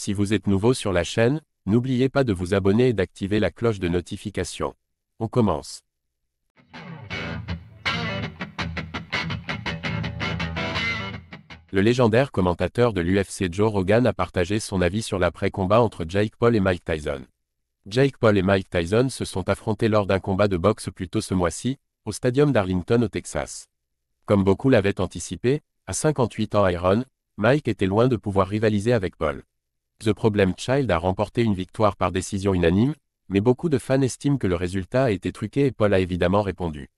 Si vous êtes nouveau sur la chaîne, n'oubliez pas de vous abonner et d'activer la cloche de notification. On commence. Le légendaire commentateur de l'UFC Joe Rogan a partagé son avis sur l'après-combat entre Jake Paul et Mike Tyson. Jake Paul et Mike Tyson se sont affrontés lors d'un combat de boxe plus tôt ce mois-ci, au stadium d'Arlington au Texas. Comme beaucoup l'avaient anticipé, à 58 ans Iron, Mike était loin de pouvoir rivaliser avec Paul. The Problem Child a remporté une victoire par décision unanime, mais beaucoup de fans estiment que le résultat a été truqué et Paul a évidemment répondu.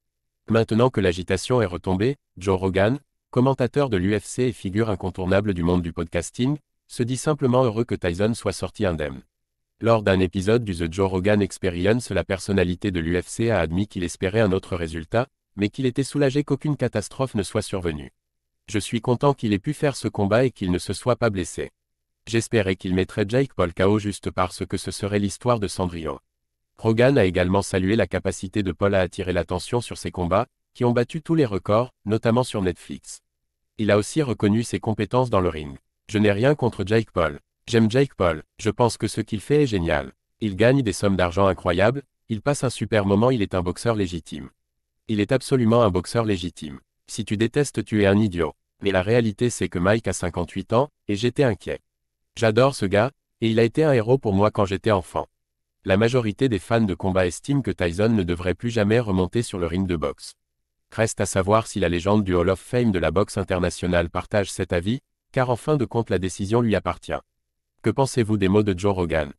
Maintenant que l'agitation est retombée, Joe Rogan, commentateur de l'UFC et figure incontournable du monde du podcasting, se dit simplement heureux que Tyson soit sorti indemne. Lors d'un épisode du The Joe Rogan Experience, la personnalité de l'UFC a admis qu'il espérait un autre résultat, mais qu'il était soulagé qu'aucune catastrophe ne soit survenue. Je suis content qu'il ait pu faire ce combat et qu'il ne se soit pas blessé. J'espérais qu'il mettrait Jake Paul KO juste parce que ce serait l'histoire de Cendrillon. Rogan a également salué la capacité de Paul à attirer l'attention sur ses combats, qui ont battu tous les records, notamment sur Netflix. Il a aussi reconnu ses compétences dans le ring. Je n'ai rien contre Jake Paul. J'aime Jake Paul, je pense que ce qu'il fait est génial. Il gagne des sommes d'argent incroyables, il passe un super moment, il est un boxeur légitime. Il est absolument un boxeur légitime. Si tu détestes, tu es un idiot. Mais la réalité c'est que Mike a 58 ans, et j'étais inquiet. J'adore ce gars, et il a été un héros pour moi quand j'étais enfant. La majorité des fans de combat estiment que Tyson ne devrait plus jamais remonter sur le ring de boxe. Reste à savoir si la légende du Hall of Fame de la boxe internationale partage cet avis, car en fin de compte la décision lui appartient. Que pensez-vous des mots de Joe Rogan ?